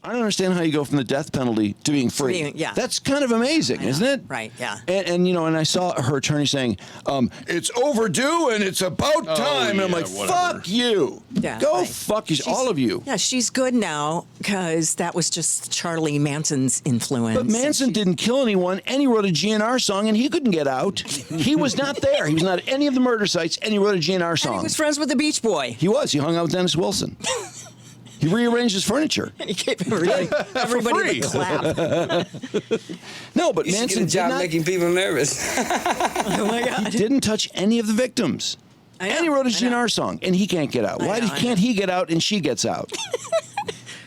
I don't understand how you go from the death penalty to being free. Yeah. That's kind of amazing, isn't it? Right, yeah. And I saw her attorney saying, it's overdue and it's about time. And I'm like, whatever. fuck you. Yeah, Go right. fuck you, all of you. Yeah, she's good now because that was just Charlie Manson's influence. But Manson didn't kill anyone, and he wrote a GNR song, and he couldn't get out. He was not there. He was not at any of the murder sites, and he wrote a GNR song. And he was friends with the Beach Boy. He was. He hung out with Dennis Wilson. He rearranged his furniture. And he gave everybody the clap. No, but You should Manson get a job did not, making people nervous. Oh, my God. he didn't touch any of the victims. I know, And he wrote a I know. GNR song, and he can't get out. I Why know, can't he get out and she gets out?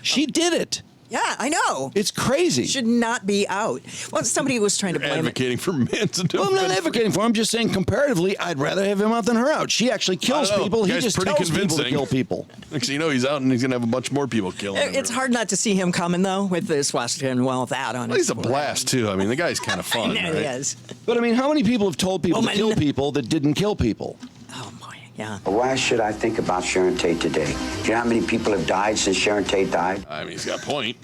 She did it. Yeah, I know. It's crazy. Should not be out. Well, somebody was trying to blame Advocating for Manson to Well, I'm not advocating for him. I'm just saying, comparatively, I'd rather have him out than her out. She actually kills people. He Guy's just pretty tells people to convincing. kill people. Next thing you know, he's out and he's going to have a bunch more people killing him. It's hard not to see him coming, though, with the swastika and well, that on Well, his he's a forehead. blast, too. I mean, the guy's kind of fun, Yeah, right? he is. But I mean, how many people have told people to kill people that didn't kill people? Oh, boy, yeah. Why should I think about Sharon Tate today? Do you know how many people have died since Sharon Tate died? I mean, he's got a point.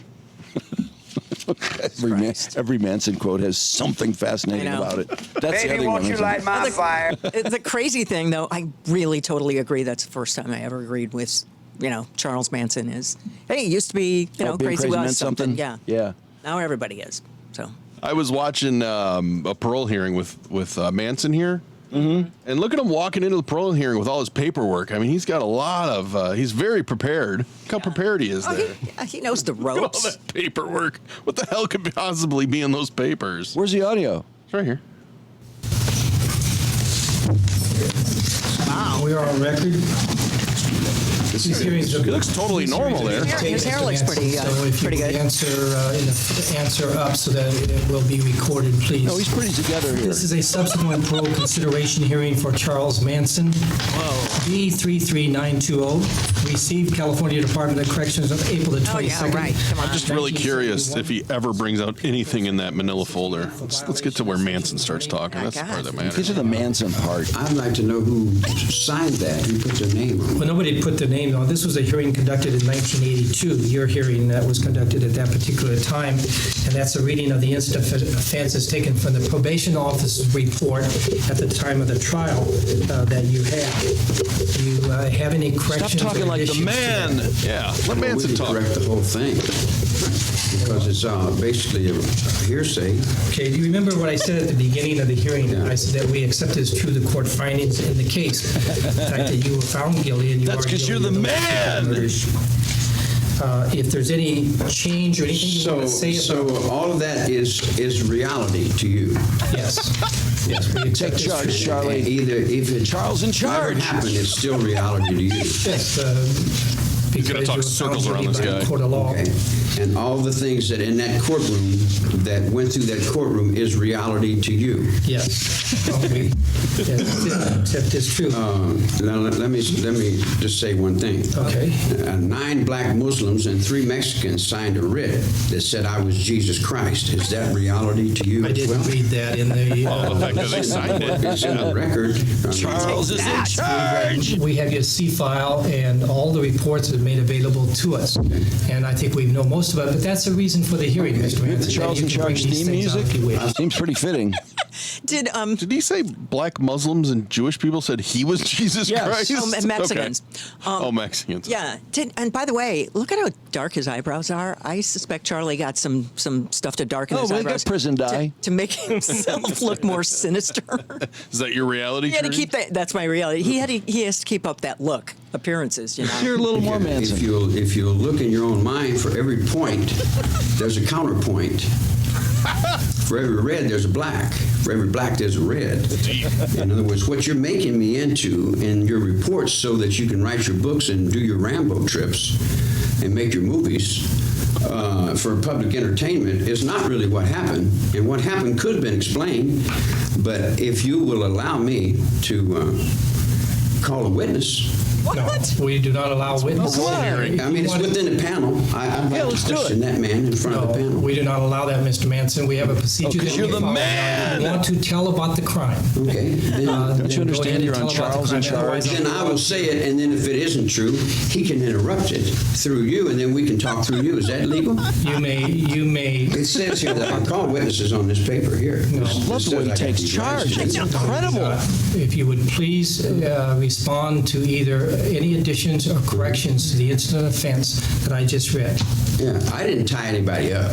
Every Manson quote has something fascinating I know. about it. That's the Baby, other won't one, you isn't light it? my fire? The crazy thing, though, I really totally agree. That's the first time I ever agreed with, Charles Manson is, hey, he used to be, Oh, being crazy meant about something. Yeah. Yeah. Now everybody is. So. I was watching a parole hearing with Manson here. Mm-hmm. And look at him walking into the parole hearing with all his paperwork. I mean, he's got a lot of, he's very prepared. Look how prepared he is there. He knows the Look at all ropes. that paperwork. What the hell could possibly be in those papers? Where's the audio? It's right here. We are on record. These hearings He looks totally normal there. His hair looks pretty, So if pretty you good. answer up so that it will be recorded, please. No, he's pretty together here. This is a subsequent parole consideration hearing for Charles Manson. B33920, received California Department of Corrections on April the 22nd. Oh, yeah, right. Come on. I'm just really curious if he ever brings out anything in that manila folder. Let's get to where Manson starts talking. That's the part that Get matters. to the Manson part. I'd like to know who signed that, who put their name on it. Well, nobody put their name on. This was a hearing conducted in 1982, your hearing that was conducted at that particular time, and that's a reading of the incident offenses taken from the probation office report at the time of the trial that you have. Do you have any corrections? Stop talking or like the additions to man. that? Yeah, let Well, we Manson could talk. correct the whole thing, because it's basically a hearsay. Okay, do you remember what I said at the beginning of the hearing? Yeah. I said that we accept as true the court findings in the case. The fact that you were found guilty and you That's are 'cause you're guilty the of those man. murders. If there's any change or anything you want to say So about all of that is reality to you. yes, yes, we accept Take as charge, true. Charlie. Either if it Charles in never charge. happened, it's still reality to you. Yes, He's gonna because talk you were circles found around guilty this by a guy. Court of law. Okay. And all the things that in that courtroom, that went through that courtroom, is reality to you. Yes, well, we accept as true. Now let me just say one thing. Okay. 9 black Muslims and 3 Mexicans signed a writ that said I was Jesus Christ. Is that reality to you I as didn't well? read that in the. The fact that they signed it. It's in the record. I mean, Charles is in charge. We have your C file and all the reports are made available to us. And I think we know most of it, but that's the reason for the hearing, Mr. The Manson. Charles in You can bring charge these theme things out music if you wish. seems pretty fitting. Did Did he say black Muslims and Jewish people said he was Jesus Yes. Christ? and Mexicans? Okay. Mexicans. Yeah. And by the way, look at how dark his eyebrows are. I suspect Charlie got some stuff to darken his Oh, we got eyebrows. prison dye. To make himself look more sinister. Is that your reality? He had to Tree? keep that. That's my reality. He has to keep up that look, appearances. You're a little more Manson. If you look in your own mind, for every point, there's a counterpoint. For every red, there's a black. For every black, there's a red. In other words, what you're making me into in your reports so that you can write your books and do your Rambo trips and make your movies for public entertainment is not really what happened. And what happened could have been explained, but if you will allow me to call a witness, What? No, we do not allow witnesses. parole hearing. I mean, it's within the panel. I'd like let's to do question that man in front of the No, panel. we do not allow that, Mr. Manson. We have a procedure that 'cause we you're the follow. man! We want to tell about the crime. Okay. Then, Don't you understand you're on Charles in charge? then I will say it, and then if it isn't true, he can interrupt it through you, and then we can talk through you. Is that legal? You may. It says here that I can call witnesses on this paper here. No. This Love the way says he I got takes these charge. rights. It's incredible. If you would please respond to either any additions or corrections to the incident offense that I just read. Yeah, I didn't tie anybody up.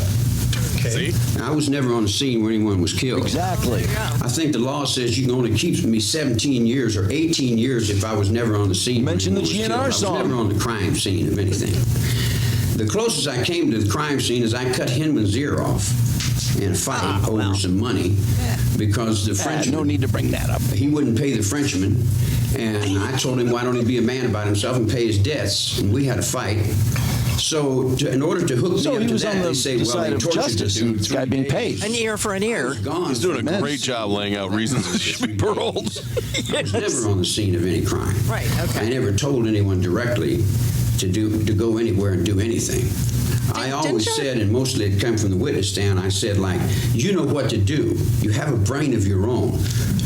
Okay. I was never on the scene where anyone was killed. Exactly. I think the law says you can only keep me 17 years or 18 years if I was never on the scene. where Mention the anyone was killed. GNR I was song. never on the crime scene of anything. The closest I came to the crime scene is I cut Hinman's ear off in a fight over some money because the Frenchman, no need to bring that up. he wouldn't pay the Frenchman, and I told him why don't he be a man about himself and pay his debts, and we had a fight. So in order to hook So me he up to was on that, the they say, well, side they of tortured the justice, dude and this guy 3 being days. paid. An ear for an ear. Gone He's doing for a great job laying out reasons he should be paroled. I was never on the scene of any crime. Right, okay. I never told anyone directly to go anywhere and do anything. I always you? said, and mostly it came from the witness stand, I said, like, you know what to do. You have a brain of your own.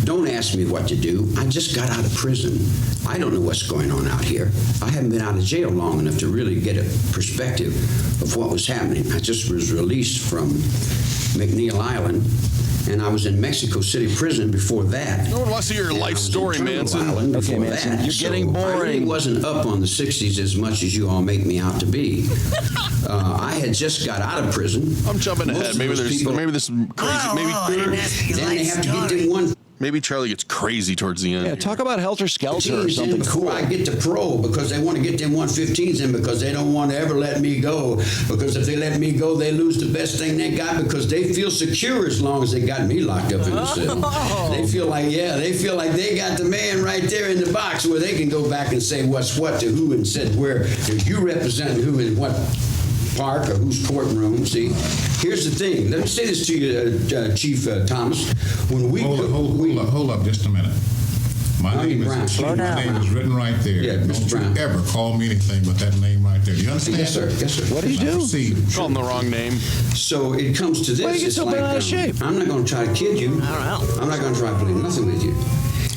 Don't ask me what to do. I just got out of prison. I don't know what's going on out here. I haven't been out of jail long enough to really get a perspective of what was happening. I just was released from McNeil Island, and I was in Mexico City prison before that. No one wants to hear your And I life was in story, Turtle Manson. Island Okay, before Manson, that. you're getting I really boring. wasn't up on the 60s as much as you all make me out to be. I had just got out of prison. I'm jumping Most ahead. of Maybe those there's people- this crazy. Then they have to get them one Maybe Charlie gets crazy towards the end. Yeah, talk about Helter Skelter or 15s in something before cool. I get to parole because they want to get them 115s in because they don't want to ever let me go. Because if they let me go, they lose the best thing they got because they feel secure as long as they got me locked up in the cell. They feel like, they got the man right there in the box where they can go back and say what's what to who and said where. If you represent who in what park or whose courtroom, see. Here's the thing. Let me say this to you, Chief Thomas. When we Hold up just a minute. My Arnie name is Brown. Slow my name is written right there. Yeah, Mr. Don't Brown. you ever call me anything but that name right there. Do you understand? Yes, sir. Yes, sir. What do you Now do? proceed. Call him the wrong name. So it comes to this. Why do you get it's so like, bent out of shape? I'm not going to try to kid you. I don't know. I'm not going to try to play nothing with you.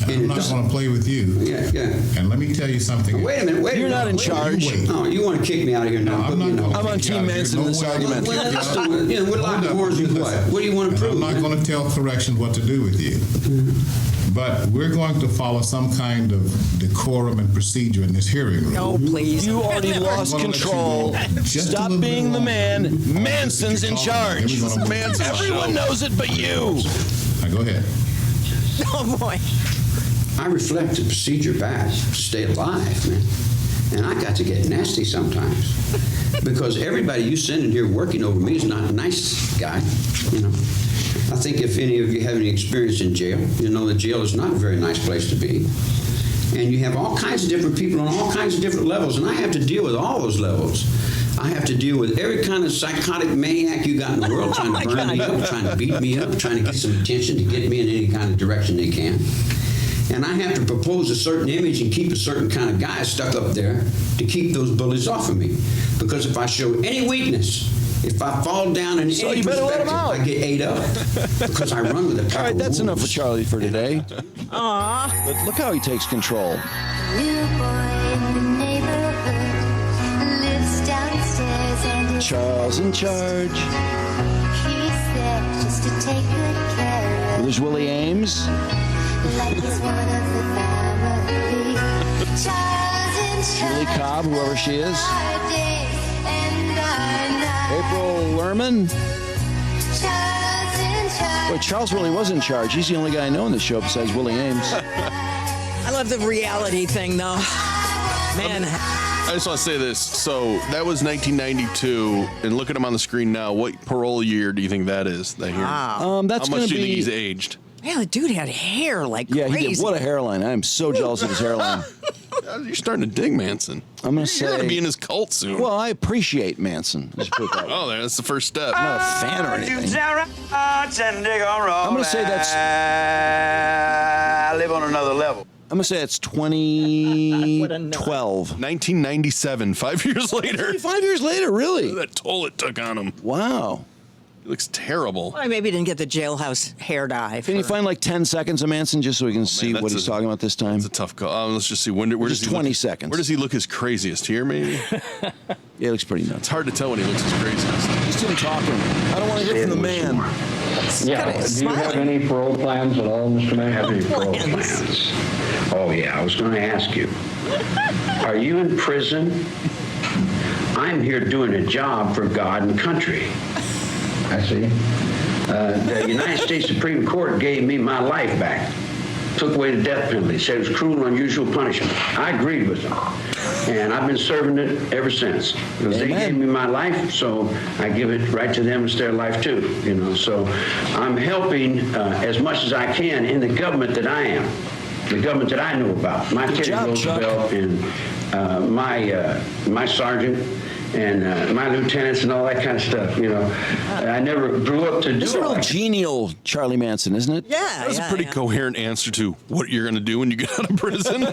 And I'm not going to play with you. Yeah. And let me tell you something. Wait a minute. You're not in wait a minute. charge. Wait. Oh, you want to kick me out of here now? No, I'm Put me in not the- gonna I'm on kick you Team out of here. Manson in this No way. argument. Well, let's do it. We're locked Hold up. doors and what? What do you want to And prove? I'm not man? going to tell corrections what to do with you. But we're going to follow some kind of decorum and procedure in this hearing room. No, please. You already lost I'm gonna let you control. go just a Stop little being bit the longer. man. Manson's in charge. Then we're gonna move Manson. on. Everyone knows it but you. Now go ahead. Oh, boy. I reflect the procedure back to stay alive, man. And I got to get nasty sometimes. Because everybody you send in here working over me is not a nice guy, you know. I think if any of you have any experience in jail, you know that jail is not a very nice place to be. And you have all kinds of different people on all kinds of different levels, and I have to deal with all those levels. I have to deal with every kind of psychotic maniac you got in the world trying to burn me up, trying to beat me up, trying to get some attention to get me in any kind of direction they can. And I have to propose a certain image and keep a certain kind of guy stuck up there to keep those bullies off of me. Because if I show any weakness, if I fall down in So any you better let him perspective, out. I get ate up. Because I run with a pack All right, of that's enough for wolves. Charlie for today. Aw. But look how he takes control. Little boy in the neighborhood lives downstairs and Charles in charge. he's there just to take good care There's Willie Ames. of like he's one of the family. Charles in Julie charge. Cobb, whoever she is. Our days and our nights. April Lerman. Charles in charge. Wait, Charles really was in charge. He's the only guy I know in this show besides Willie Ames. I love the reality thing, though. Man, I just want to say this. So that was 1992, and look at him on the screen now. What parole year do you think that is? That year? That's How going much to do you think he's be. aged? man, the dude had hair like Yeah, crazy. he did. What a hairline. I am so jealous of his hairline. You're starting to dig Manson. I'm going to You're going to be say. in his cult soon. Well, I appreciate Manson. Let's put it that way. Oh, that's the first step. I'm not a fan or anything. I'm I'm gonna say that's- I live on another level. I'm going to say it's What a nut. 2012. 1997, 5 years later. 5 years later, really? That toll it took on him. Wow. He looks terrible. Well, maybe he didn't get the jailhouse hair dye. Can you find like 10 seconds of Manson just so we can see what that's he's talking about this time? It's a tough call. Let's just see. Where does Just he 20 look, seconds. Where does he look his craziest? Here, maybe? Yeah, it looks pretty nuts. It's hard to tell when he looks his craziest. Just him talking. I don't want to hear from the man. Yeah. Do you have any parole plans at all, Mr. Mayor? Have any parole Plans. plans? Oh, yeah, I was going to ask you. Are you in prison? I'm here doing a job for God and country. I see. The United States Supreme Court gave me my life back. Took away the death penalty. Said it was cruel and unusual punishment. I agreed with them. And I've been serving it ever since. Because they gave me my life, so I give it right to them. It's their life too. You know, so I'm helping as much as I can in the government that I am. The government that I know about. My Teddy Roosevelt and my sergeant and my lieutenants and all that kind of stuff, you know. I never grew up to do This is a real all that. genial Charlie Manson, isn't it? Yeah, That was a pretty coherent answer to what you're going to do when you get out of prison.